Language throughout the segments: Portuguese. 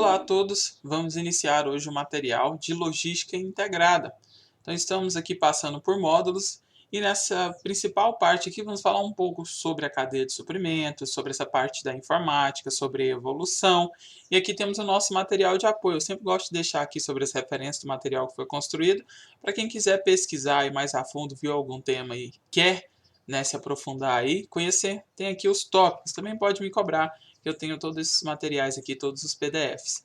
Olá a todos, vamos iniciar hoje o material de logística integrada. Então estamos aqui passando por módulos e nessa principal parte aqui vamos falar um pouco sobre a cadeia de suprimentos, sobre essa parte da informática, sobre evolução. E aqui temos o nosso material de apoio. Eu sempre gosto de deixar aqui sobre as referências do material que foi construído, para quem quiser pesquisar e mais a fundo, viu algum tema e quer, né, se aprofundar aí, conhecer, tem aqui os tópicos. Também pode me cobrar, que eu tenho todos esses materiais aqui, todos os PDFs.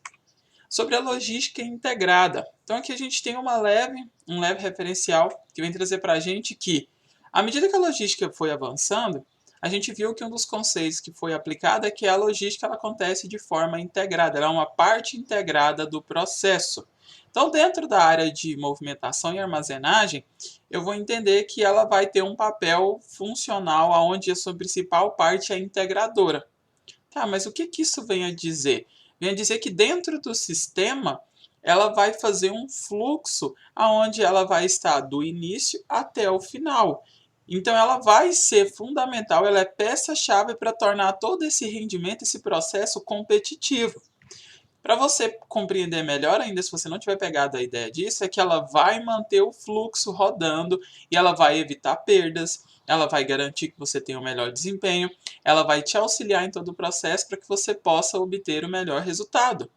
Sobre a logística integrada. Então aqui a gente tem um leve referencial que vem trazer para a gente que, à medida que a logística foi avançando, a gente viu que um dos conceitos que foi aplicado é que a logística ela acontece de forma integrada, ela é uma parte integrada do processo. Então, dentro da área de movimentação e armazenagem, eu vou entender que ela vai ter um papel funcional onde a sua principal parte é integradora. Tá, mas o que que isso vem a dizer? Vem a dizer que dentro do sistema ela vai fazer um fluxo aonde ela vai estar do início até o final. Então ela vai ser fundamental, ela é peça-chave para tornar todo esse rendimento, esse processo competitivo. Para você compreender melhor ainda, se você não tiver pegado a ideia disso, é que ela vai manter o fluxo rodando e ela vai evitar perdas, ela vai garantir que você tenha um melhor desempenho, ela vai te auxiliar em todo o processo para que você possa obter o melhor resultado.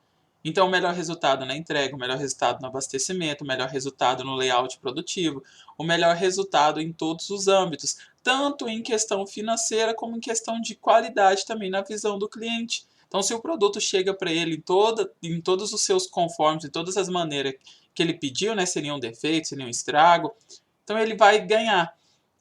Então, o melhor resultado na entrega, o melhor resultado no abastecimento, o melhor resultado no layout produtivo, o melhor resultado em todos os âmbitos, tanto em questão financeira como em questão de qualidade também na visão do cliente. Então, se o produto chega para ele em todos os seus conformes, de todas as maneiras que ele pediu, né, seria um defeito, seria um estrago, então ele vai ganhar.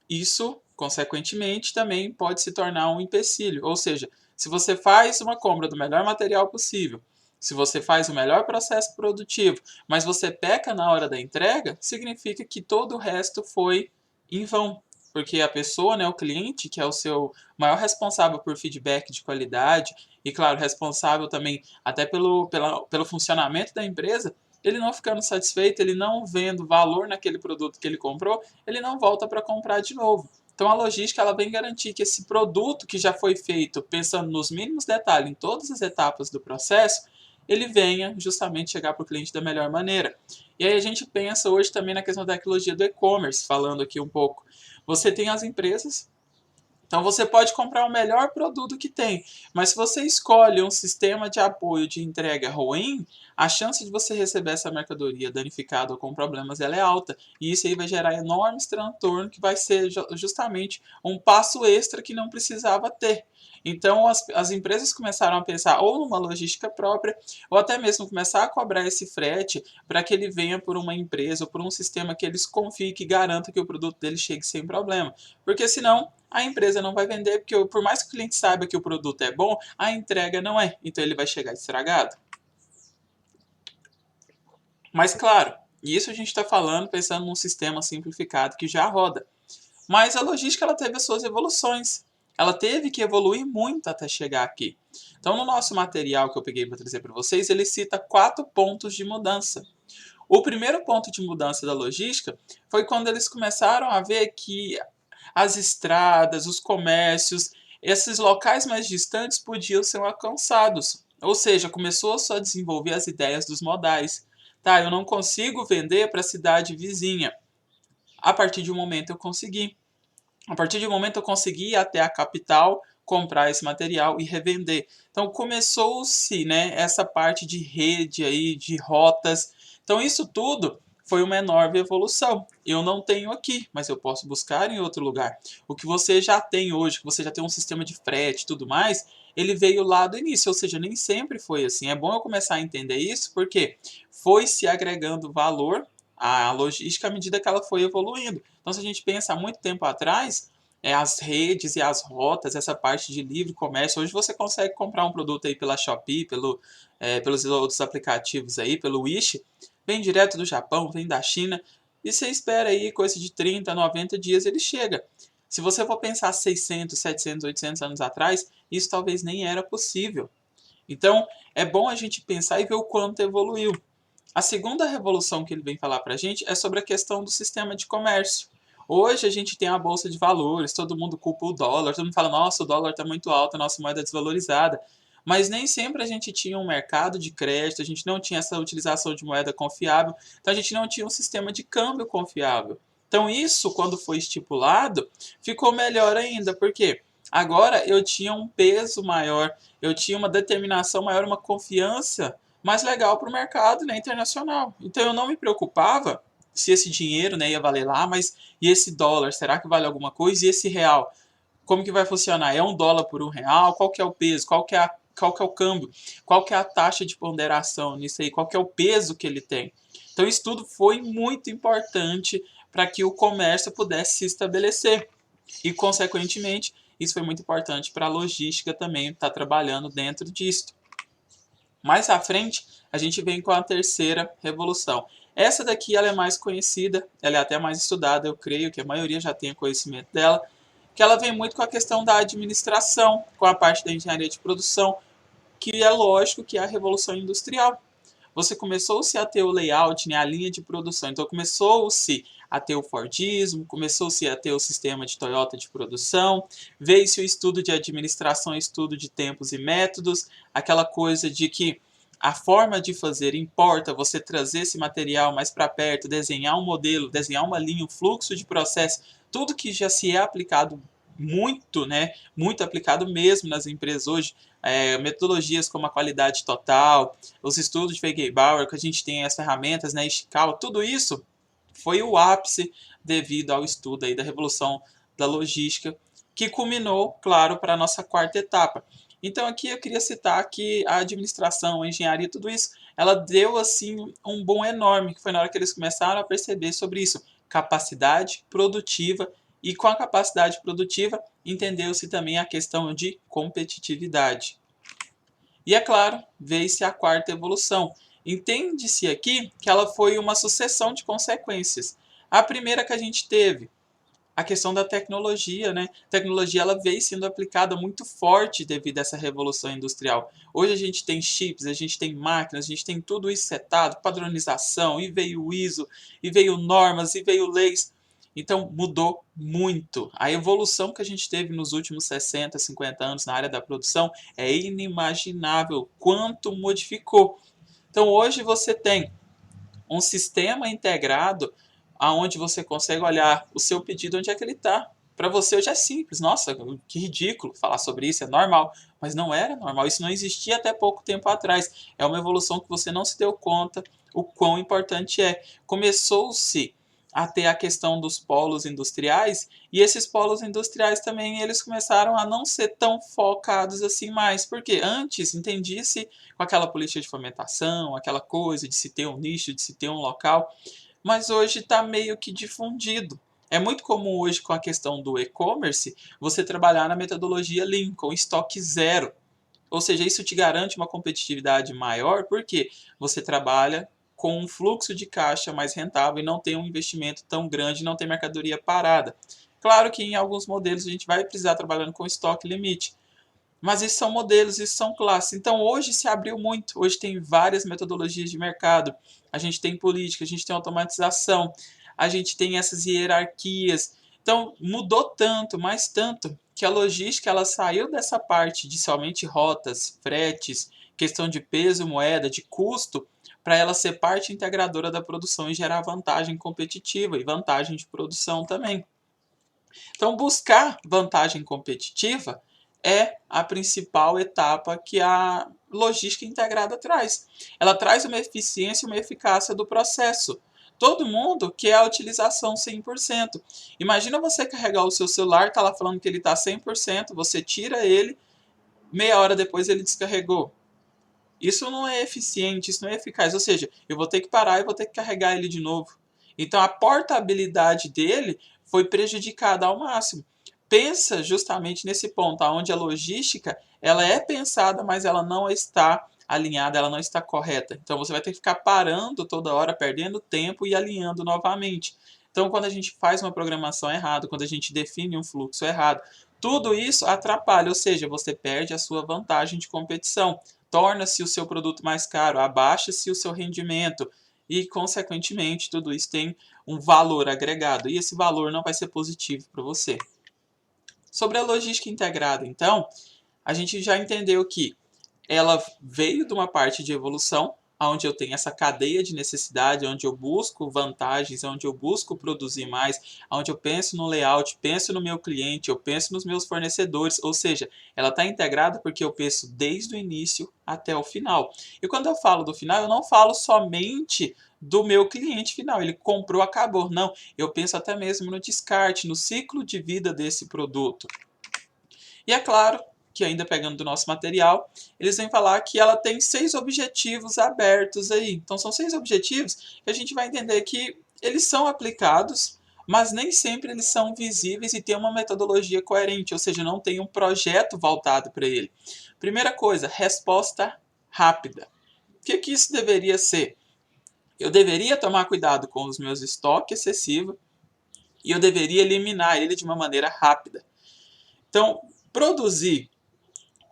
Isso, consequentemente, também pode se tornar um empecilho. Ou seja, se você faz uma compra do melhor material possível, se você faz o melhor processo produtivo, mas você peca na hora da entrega, significa que todo o resto foi em vão. Porque a pessoa, né, o cliente, que é o seu maior responsável por feedback de qualidade e, claro, responsável também até pelo funcionamento da empresa, ele não ficando satisfeito, ele não vendo valor naquele produto que ele comprou, ele não volta para comprar de novo. Então a logística ela vem garantir que esse produto que já foi feito pensando nos mínimos detalhes em todas as etapas do processo, ele venha justamente chegar para o cliente da melhor maneira. E aí a gente pensa hoje também na questão da tecnologia do e-commerce, falando aqui um pouco. Você tem as empresas, então você pode comprar o melhor produto que tem, mas se você escolhe um sistema de apoio de entrega ruim, a chance de você receber essa mercadoria danificada ou com problemas ela é alta. E isso aí vai gerar enormes transtornos que vai ser justamente um passo extra que não precisava ter. Então as empresas começaram a pensar ou numa logística própria, ou até mesmo começar a cobrar esse frete para que ele venha por uma empresa ou por um sistema que eles confiem que garanta que o produto dele chegue sem problema. Porque senão a empresa não vai vender, porque por mais que o cliente saiba que o produto é bom, a entrega não é. Então ele vai chegar estragado. Mas claro, isso a gente está falando pensando num sistema simplificado que já roda. Mas a logística ela teve as suas evoluções. Ela teve que evoluir muito até chegar aqui. Então, no nosso material que eu peguei para trazer para vocês, ele cita 4 pontos de mudança. O primeiro ponto de mudança da logística foi quando eles começaram a ver que as estradas, os comércios, esses locais mais distantes podiam ser alcançados. Ou seja, começou só a desenvolver as ideias dos modais. Tá, eu não consigo vender para a cidade vizinha. A partir de um momento eu consegui. A partir de um momento eu consegui ir até a capital, comprar esse material e revender. Então começou-se, né, essa parte de rede aí, de rotas. Então isso tudo foi uma enorme evolução. Eu não tenho aqui, mas eu posso buscar em outro lugar. O que você já tem hoje, que você já tem um sistema de frete e tudo mais, ele veio lá do início, ou seja, nem sempre foi assim. É bom eu começar a entender isso, porque foi se agregando valor à logística à medida que ela foi evoluindo. Então, se a gente pensa há muito tempo atrás, as redes e as rotas, essa parte de livre comércio, hoje você consegue comprar um produto aí pela Shopee, pelos outros aplicativos aí, pelo Wish, vem direto do Japão, vem da China, e você espera aí coisa de 30, 90 dias ele chega. Se você for pensar 600, 700, 800 anos atrás, isso talvez nem era possível. Então, é bom a gente pensar e ver o quanto evoluiu. A segunda revolução que ele vem falar para a gente é sobre a questão do sistema de comércio. Hoje a gente tem a bolsa de valores, todo mundo culpa o dólar, todo mundo fala, nossa, o dólar está muito alto, a nossa moeda é desvalorizada. mas nem sempre a gente tinha um mercado de crédito, a gente não tinha essa utilização de moeda confiável, então a gente não tinha um sistema de câmbio confiável. Então isso, quando foi estipulado, ficou melhor ainda, porque agora eu tinha um peso maior, eu tinha uma determinação maior, uma confiança mais legal para o mercado, né, internacional. Então eu não me preocupava se esse dinheiro, né, ia valer lá, mas e esse dólar, será que vale alguma coisa? E esse real, como que vai funcionar? É $1 por R$ 1? Qual que é o peso? Qual que é o câmbio? Qual que é a taxa de ponderação nisso aí? Qual que é o peso que ele tem? Então isso tudo foi muito importante para que o comércio pudesse se estabelecer. E, consequentemente, isso foi muito importante para a logística também estar trabalhando dentro disso. Mais à frente, a gente vem com a terceira revolução. Essa daqui ela é mais conhecida, ela é até mais estudada, eu creio que a maioria já tenha conhecimento dela, que ela vem muito com a questão da administração, com a parte da engenharia de produção, que é lógico que é a revolução industrial. Você começou-se a ter o layout, né, a linha de produção. Então começou-se a ter o Fordismo, começou-se a ter o sistema de Toyota de produção, veio-se o estudo de administração, estudo de tempos e métodos, aquela coisa de que a forma de fazer importa, você trazer esse material mais para perto, desenhar um modelo, desenhar uma linha, um fluxo de processo, tudo que já se é aplicado muito, né, muito aplicado mesmo nas empresas hoje, metodologias como a qualidade total, os estudos de Feigenbauer, que a gente tem as ferramentas, né, Ishikawa, tudo isso foi o ápice devido ao estudo aí da revolução da logística, que culminou, claro, para a nossa quarta etapa. Então aqui eu queria citar que a administração, a engenharia, tudo isso, ela deu assim um boom enorme, que foi na hora que eles começaram a perceber sobre isso, capacidade produtiva, e com a capacidade produtiva entendeu-se também a questão de competitividade. E é claro, veio-se a quarta evolução. Entende-se aqui que ela foi uma sucessão de consequências. A primeira que a gente teve, a questão da tecnologia, né? A tecnologia ela veio sendo aplicada muito forte devido a essa revolução industrial. Hoje a gente tem chips, a gente tem máquinas, a gente tem tudo isso setado, padronização, e veio o ISO, e veio normas, e veio leis. Então mudou muito. A evolução que a gente teve nos últimos 60, 50 anos na área da produção é inimaginável quanto modificou. Então hoje você tem um sistema integrado aonde você consegue olhar o seu pedido onde é que ele está. Para você hoje é simples. Nossa, que ridículo falar sobre isso, é normal. Mas não era normal, isso não existia até pouco tempo atrás. É uma evolução que você não se deu conta o quão importante é. Começou-se a ter a questão dos polos industriais, e esses polos industriais também eles começaram a não ser tão focados assim mais, porque antes entendia-se com aquela política de fomentação, aquela coisa de se ter um nicho, de se ter um local, mas hoje está meio que difundido. É muito comum hoje com a questão do e-commerce você trabalhar na metodologia Lean, com estoque zero. Ou seja, isso te garante uma competitividade maior porque você trabalha com um fluxo de caixa mais rentável e não tem um investimento tão grande, não tem mercadoria parada. Claro que em alguns modelos a gente vai precisar trabalhando com estoque limite, mas isso são modelos, isso são classes. Então hoje se abriu muito, hoje tem várias metodologias de mercado, a gente tem política, a gente tem automatização, a gente tem essas hierarquias. Então mudou tanto, mais tanto, que a logística ela saiu dessa parte de somente rotas, fretes, questão de peso, moeda, de custo, para ela ser parte integradora da produção e gerar vantagem competitiva e vantagem de produção também. Então, buscar vantagem competitiva é a principal etapa que a logística integrada traz. Ela traz uma eficiência e uma eficácia do processo. Todo mundo quer a utilização 100%. Imagina você carregar o seu celular, está lá falando que ele está 100%, você tira ele, meia hora depois ele descarregou. Isso não é eficiente, isso não é eficaz. Ou seja, eu vou ter que parar e vou ter que carregar ele de novo. Então a portabilidade dele foi prejudicada ao máximo. Pensa justamente nesse ponto, onde a logística ela é pensada, mas ela não está alinhada, ela não está correta. Então você vai ter que ficar parando toda hora, perdendo tempo e alinhando novamente. Então quando a gente faz uma programação errada, quando a gente define um fluxo errado, tudo isso atrapalha, ou seja, você perde a sua vantagem de competição, torna-se o seu produto mais caro, abaixa-se o seu rendimento e, consequentemente, tudo isso tem um valor agregado e esse valor não vai ser positivo para você. Sobre a logística integrada, então, a gente já entendeu que ela veio de uma parte de evolução, onde eu tenho essa cadeia de necessidade, onde eu busco vantagens, onde eu busco produzir mais, onde eu penso no layout, penso no meu cliente, eu penso nos meus fornecedores, ou seja, ela está integrada porque eu penso desde o início até o final. E quando eu falo do final, eu não falo somente do meu cliente final, ele comprou, acabou. Não, eu penso até mesmo no descarte, no ciclo de vida desse produto. E é claro que, ainda pegando do nosso material, eles vêm falar que ela tem 6 objetivos abertos aí. Então são 6 objetivos que a gente vai entender que eles são aplicados, mas nem sempre eles são visíveis e tem uma metodologia coerente, ou seja, não tem um projeto voltado para ele. Primeira coisa, resposta rápida. O que isso deveria ser? Eu deveria tomar cuidado com os meus estoques excessivos e eu deveria eliminar ele de uma maneira rápida. Então, produzir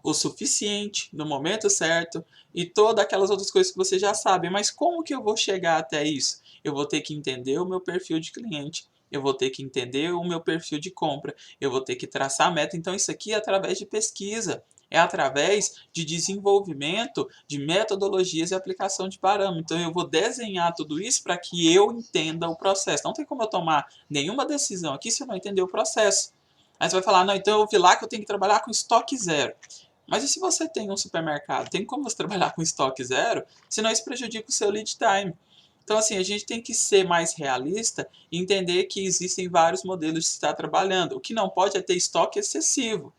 o suficiente, no momento certo, e todas aquelas outras coisas que você já sabe. Mas como que eu vou chegar até isso? Eu vou ter que entender o meu perfil de cliente, eu vou ter que entender o meu perfil de compra, eu vou ter que traçar a meta. Então isso aqui é através de pesquisa, é através de desenvolvimento de metodologias e aplicação de parâmetros. Então eu vou desenhar tudo isso para que eu entenda o processo. Não tem como eu tomar nenhuma decisão aqui se eu não entender o processo. Aí você vai falar, não, então eu vi lá que eu tenho que trabalhar com estoque zero. Mas e se você tem um supermercado? Tem como você trabalhar com estoque zero? Senão isso prejudica o seu lead time. Então, assim, a gente tem que ser mais realista e entender que existem vários modelos de estar trabalhando. O que não pode é ter estoque excessivo.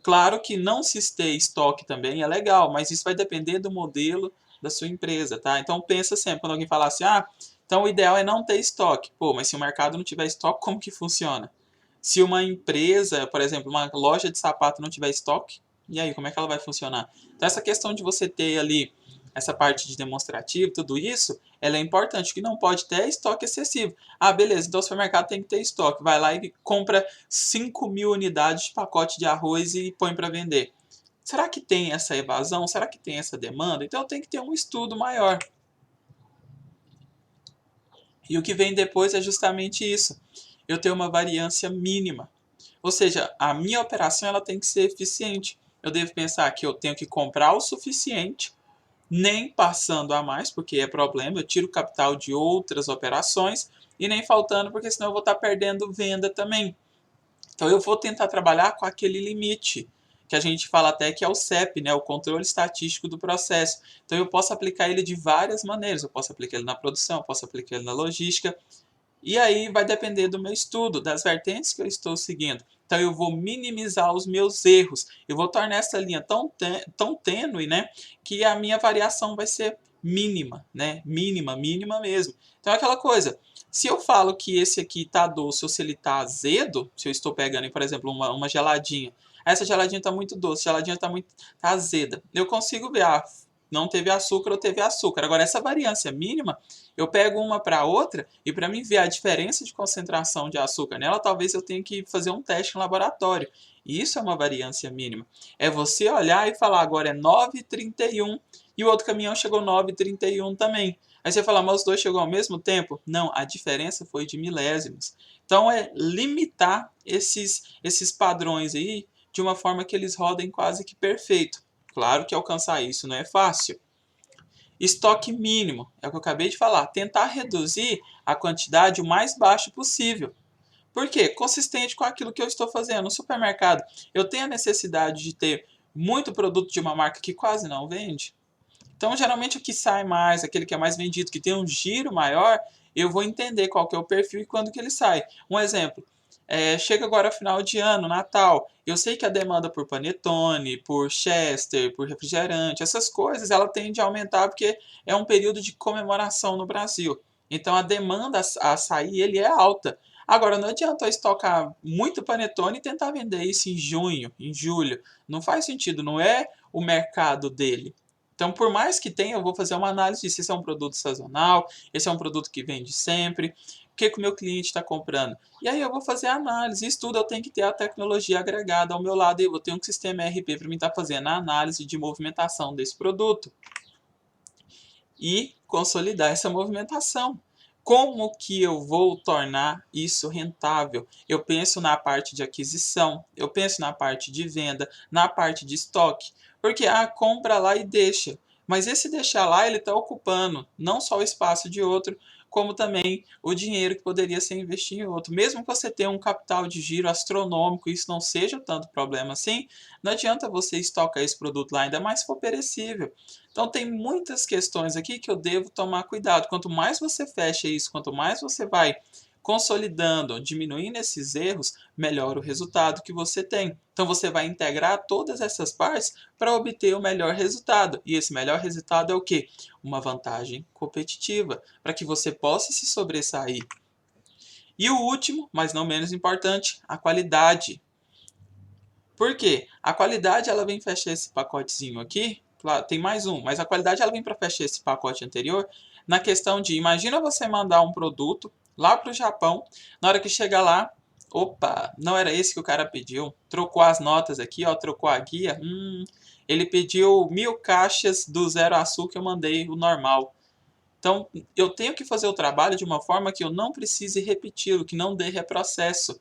Claro que não se ter estoque também é legal, mas isso vai depender do modelo da sua empresa, tá? Então, pensa sempre, quando alguém falar assim, então o ideal é não ter estoque. Pô, mas se o mercado não tiver estoque, como que funciona? Se uma empresa, por exemplo, uma loja de sapato não tiver estoque, e aí, como é que ela vai funcionar? Então, essa questão de você ter ali essa parte de demonstrativo, tudo isso, ela é importante, que não pode ter estoque excessivo. Ah, beleza, então o supermercado tem que ter estoque. Vai lá e compra 5.000 unidades de pacote de arroz e põe para vender. Será que tem essa evasão? Será que tem essa demanda? Então tem que ter um estudo maior. E o que vem depois é justamente isso. Eu tenho uma variância mínima. Ou seja, a minha operação ela tem que ser eficiente. Eu devo pensar que eu tenho que comprar o suficiente, nem passando a mais, porque é problema, eu tiro capital de outras operações, e nem faltando, porque senão eu vou estar perdendo venda também. Então eu vou tentar trabalhar com aquele limite, que a gente fala até que é o CEP, né, o controle estatístico do processo. Então eu posso aplicar ele de várias maneiras, eu posso aplicar ele na produção, eu posso aplicar ele na logística, e aí vai depender do meu estudo, das vertentes que eu estou seguindo. Então eu vou minimizar os meus erros. Eu vou tornar essa linha tão tênue, né, que a minha variação vai ser mínima, né? Mínima, mínima mesmo. Então é aquela coisa. Se eu falo que esse aqui tá doce ou se ele tá azedo, se eu estou pegando, por exemplo, uma geladinha, essa geladinha tá muito doce, a geladinha tá azeda. Eu consigo ver, não teve açúcar ou teve açúcar. Agora, essa variância mínima, eu pego uma para outra e para mim ver a diferença de concentração de açúcar nela, talvez eu tenha que fazer um teste em laboratório. E isso é uma variância mínima. É você olhar e falar, agora é 9,31 e o outro caminhão chegou 9,31 também. Aí você fala, mas os dois chegou ao mesmo tempo? Não, a diferença foi de milésimos. Então é limitar esses padrões aí de uma forma que eles rodem quase que perfeito. Claro que alcançar isso não é fácil. Estoque mínimo, é o que eu acabei de falar. Tentar reduzir a quantidade o mais baixo possível. Por quê? Consistente com aquilo que eu estou fazendo. No supermercado, eu tenho a necessidade de ter muito produto de uma marca que quase não vende. Então, geralmente, o que sai mais, aquele que é mais vendido, que tem um giro maior, eu vou entender qual que é o perfil e quando que ele sai. Um exemplo, chega agora final de ano, Natal, eu sei que a demanda por panetone, por chester, por refrigerante, essas coisas, ela tende a aumentar porque é um período de comemoração no Brasil. Então, a demanda a sair, ele é alta. Agora, não adianta eu estocar muito panetone e tentar vender isso em junho, em julho. Não faz sentido, não é o mercado dele. Então, por mais que tenha, eu vou fazer uma análise de se esse é um produto sazonal, esse é um produto que vende sempre, o que o meu cliente está comprando. E aí eu vou fazer a análise. Isso tudo eu tenho que ter a tecnologia agregada ao meu lado. Eu vou ter um sistema ERP para mim estar fazendo a análise de movimentação desse produto. E consolidar essa movimentação. Como que eu vou tornar isso rentável? Eu penso na parte de aquisição, eu penso na parte de venda, na parte de estoque, porque compra lá e deixa. Mas esse deixar lá, ele está ocupando não só o espaço de outro, como também o dinheiro que poderia ser investido em outro. Mesmo que você tenha um capital de giro astronômico e isso não seja tanto problema assim, não adianta você estocar esse produto lá, ainda mais se for perecível. Então tem muitas questões aqui que eu devo tomar cuidado. Quanto mais você fecha isso, quanto mais você vai consolidando, diminuindo esses erros, melhor o resultado que você tem. Então você vai integrar todas essas partes para obter o melhor resultado. E esse melhor resultado é o quê? Uma vantagem competitiva, para que você possa se sobressair. E o último, mas não menos importante, a qualidade. Por quê? A qualidade ela vem fechar esse pacotezinho aqui. Claro, tem mais um, mas a qualidade ela vem para fechar esse pacote anterior na questão de, imagina você mandar um produto lá para o Japão, na hora que chega lá, opa, não era esse que o cara pediu, trocou as notas aqui, ó, trocou a guia, ele pediu 1000 caixas do zero açúcar, eu mandei o normal. Então, eu tenho que fazer o trabalho de uma forma que eu não precise repeti-lo, que não dê reprocesso.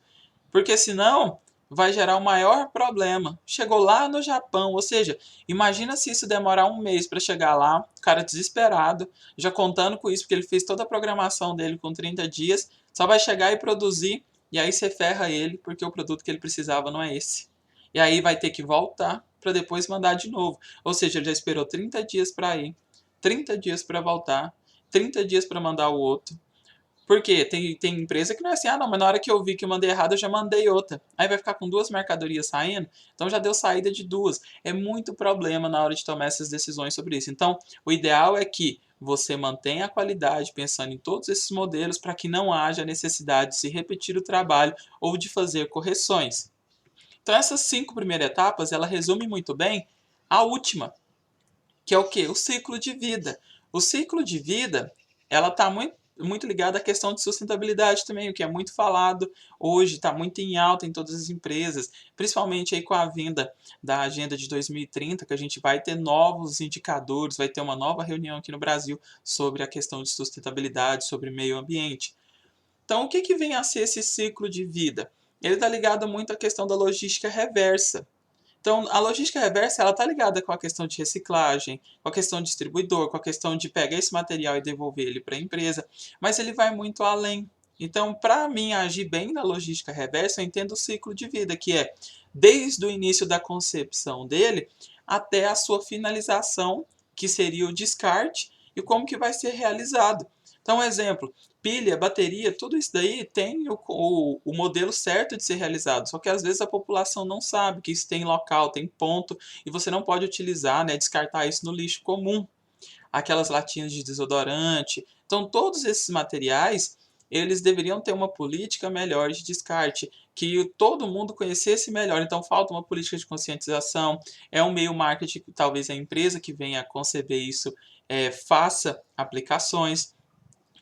Porque senão vai gerar o maior problema. Chegou lá no Japão, ou seja, imagina se isso demorar um mês para chegar lá, o cara desesperado, já contando com isso, porque ele fez toda a programação dele com 30 dias, só vai chegar e produzir, e aí você ferra ele, porque o produto que ele precisava não é esse. E aí vai ter que voltar para depois mandar de novo. Ou seja, ele já esperou 30 dias para ir, 30 dias para voltar, 30 dias para mandar o outro. Porque tem empresa que não é assim, não, mas na hora que eu vi que eu mandei errado, eu já mandei outra. Aí vai ficar com duas mercadorias saindo, então já deu saída de duas. É muito problema na hora de tomar essas decisões sobre isso. Então, o ideal é que você mantenha a qualidade pensando em todos esses modelos para que não haja necessidade de se repetir o trabalho ou de fazer correções. Então, essas 5 primeiras etapas, ela resume muito bem a última, que é o quê? O ciclo de vida. O ciclo de vida, ela está muito ligada à questão de sustentabilidade também, o que é muito falado hoje, está muito em alta em todas as empresas, principalmente aí com a vinda da Agenda de 2030, que a gente vai ter novos indicadores, vai ter uma nova reunião aqui no Brasil sobre a questão de sustentabilidade, sobre meio ambiente. Então, o que, que vem a ser esse ciclo de vida? Ele está ligado muito à questão da logística reversa. Então, a logística reversa ela está ligada com a questão de reciclagem, com a questão de distribuidor, com a questão de pegar esse material e devolver ele para a empresa, mas ele vai muito além. Então, para mim agir bem na logística reversa, eu entendo o ciclo de vida, que é desde o início da concepção dele até a sua finalização, que seria o descarte, e como que vai ser realizado. Então, um exemplo, pilha, bateria, tudo isso daí tem o modelo certo de ser realizado. Só que às vezes a população não sabe que isso tem local, tem ponto, e você não pode utilizar, né, descartar isso no lixo comum. Aquelas latinhas de desodorante. Então, todos esses materiais, eles deveriam ter uma política melhor de descarte, que todo mundo conhecesse melhor. Então, falta uma política de conscientização, é um meio marketing, talvez a empresa que venha a conceber isso faça aplicações.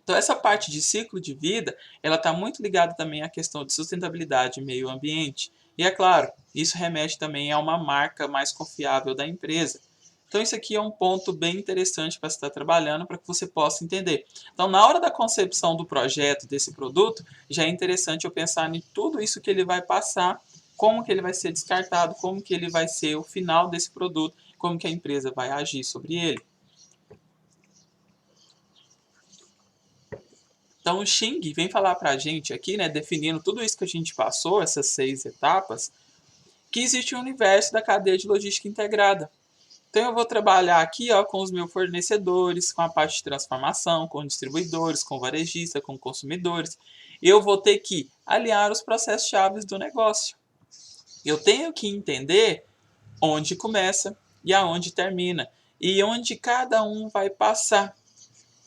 Então, essa parte de ciclo de vida, ela está muito ligada também à questão de sustentabilidade e meio ambiente. E é claro, isso remete também a uma marca mais confiável da empresa. Então, isso aqui é um ponto bem interessante para você estar trabalhando, para que você possa entender. Então, na hora da concepção do projeto, desse produto, já é interessante eu pensar em tudo isso que ele vai passar, como que ele vai ser descartado, como que ele vai ser o final desse produto, como que a empresa vai agir sobre ele. Então, o Xing vem falar para a gente aqui, né, definindo tudo isso que a gente passou, essas 6 etapas, que existe um universo da cadeia de logística integrada. Então, eu vou trabalhar aqui com os meus fornecedores, com a parte de transformação, com distribuidores, com varejistas, com consumidores. Eu vou ter que alinhar os processos chaves do negócio. Eu tenho que entender onde começa e aonde termina, e onde cada um vai passar.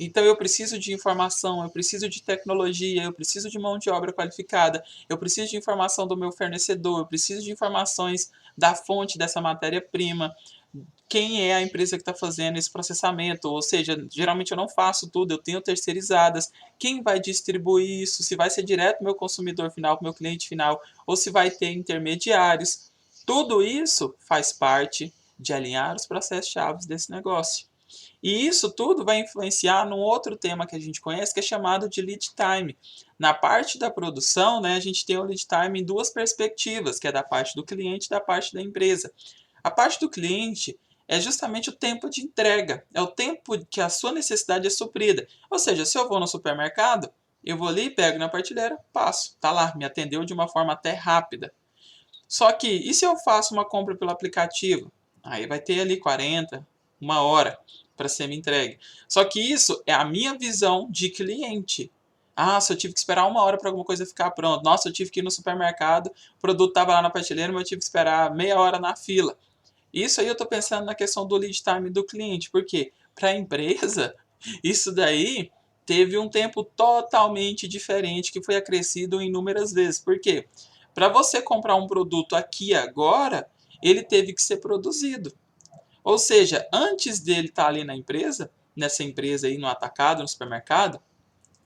Então eu preciso de informação, eu preciso de tecnologia, eu preciso de mão de obra qualificada, eu preciso de informação do meu fornecedor, eu preciso de informações da fonte dessa matéria-prima, quem é a empresa que está fazendo esse processamento, ou seja, geralmente eu não faço tudo, eu tenho terceirizadas, quem vai distribuir isso, se vai ser direto para o meu consumidor final, para o meu cliente final, ou se vai ter intermediários. Tudo isso faz parte de alinhar os processos-chave desse negócio. E isso tudo vai influenciar num outro tema que a gente conhece, que é chamado de lead time. Na parte da produção, né, a gente tem o lead time em duas perspectivas, que é da parte do cliente e da parte da empresa. A parte do cliente é justamente o tempo de entrega, é o tempo que a sua necessidade é suprida. Ou seja, se eu vou no supermercado, eu vou ali, pego na prateleira, passo. Tá lá, me atendeu de uma forma até rápida. Só que, e se eu faço uma compra pelo aplicativo? Aí vai ter ali 40, uma hora para ser me entregue. Só que isso é a minha visão de cliente. Ah, se eu tive que esperar uma hora para alguma coisa ficar pronta. Nossa, eu tive que ir no supermercado, o produto estava lá na prateleira, mas eu tive que esperar meia hora na fila. Isso aí eu estou pensando na questão do lead time do cliente, porque para a empresa, isso daí teve um tempo totalmente diferente que foi acrescido inúmeras vezes. Por quê? Para você comprar um produto aqui agora, ele teve que ser produzido. Ou seja, antes dele estar ali na empresa, nessa empresa aí no atacado, no supermercado,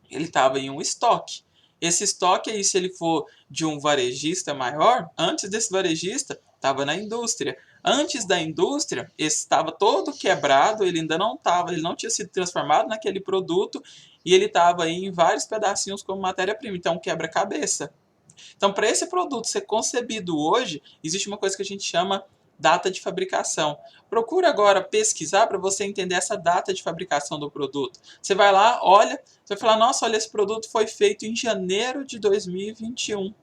ele estava em um estoque. Esse estoque aí, se ele for de um varejista maior, antes desse varejista, estava na indústria. Antes da indústria, esse estava todo quebrado, ele ainda não estava, ele não tinha sido transformado naquele produto e ele estava aí em vários pedacinhos como matéria-prima. Então, quebra-cabeça. Então, para esse produto ser concebido hoje, existe uma coisa que a gente chama data de fabricação. Procura agora pesquisar para você entender essa data de fabricação do produto. Você vai lá, olha, você vai falar, nossa, olha, esse produto foi feito em janeiro de 2021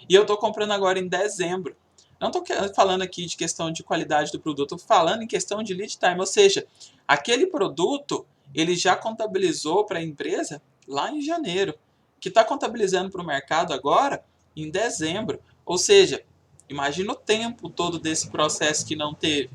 e eu estou comprando agora em dezembro. Não estou falando aqui de questão de qualidade do produto, estou falando em questão de lead time, ou seja, aquele produto ele já contabilizou para a empresa lá em janeiro, que está contabilizando para o mercado agora em dezembro. Ou seja, imagina o tempo todo desse processo que não teve.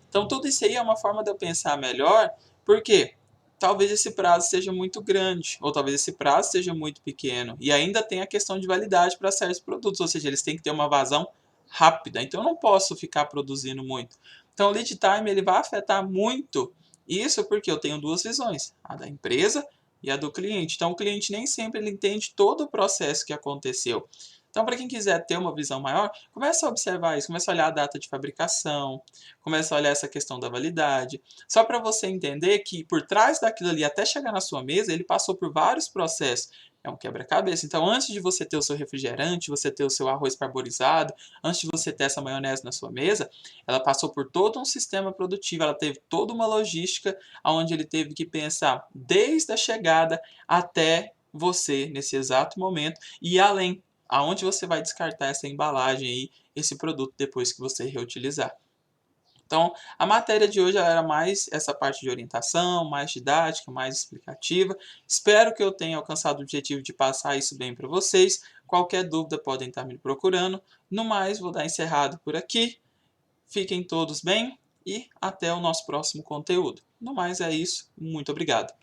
Então, tudo isso aí é uma forma de eu pensar melhor, porque talvez esse prazo seja muito grande, ou talvez esse prazo seja muito pequeno. E ainda tem a questão de validade para certos produtos, ou seja, eles têm que ter uma vazão rápida. Então, eu não posso ficar produzindo muito. Então, o lead time ele vai afetar muito isso porque eu tenho duas visões, a da empresa e a do cliente. Então, o cliente nem sempre ele entende todo o processo que aconteceu. Então, para quem quiser ter uma visão maior, começa a observar isso, começa a olhar a data de fabricação, começa a olhar essa questão da validade, só para você entender que por trás daquilo ali, até chegar na sua mesa, ele passou por vários processos. É um quebra-cabeça. Então, antes de você ter o seu refrigerante, você ter o seu arroz parborizado, antes de você ter essa maionese na sua mesa, ela passou por todo um sistema produtivo, ela teve toda uma logística onde ele teve que pensar desde a chegada até você, nesse exato momento, e além, aonde você vai descartar essa embalagem aí, esse produto depois que você reutilizar. Então, a matéria de hoje era mais essa parte de orientação, mais didática, mais explicativa. Espero que eu tenha alcançado o objetivo de passar isso bem para vocês. Qualquer dúvida podem estar me procurando. No mais, vou dar encerrado por aqui. Fiquem todos bem e até o nosso próximo conteúdo. No mais é isso. Muito obrigado.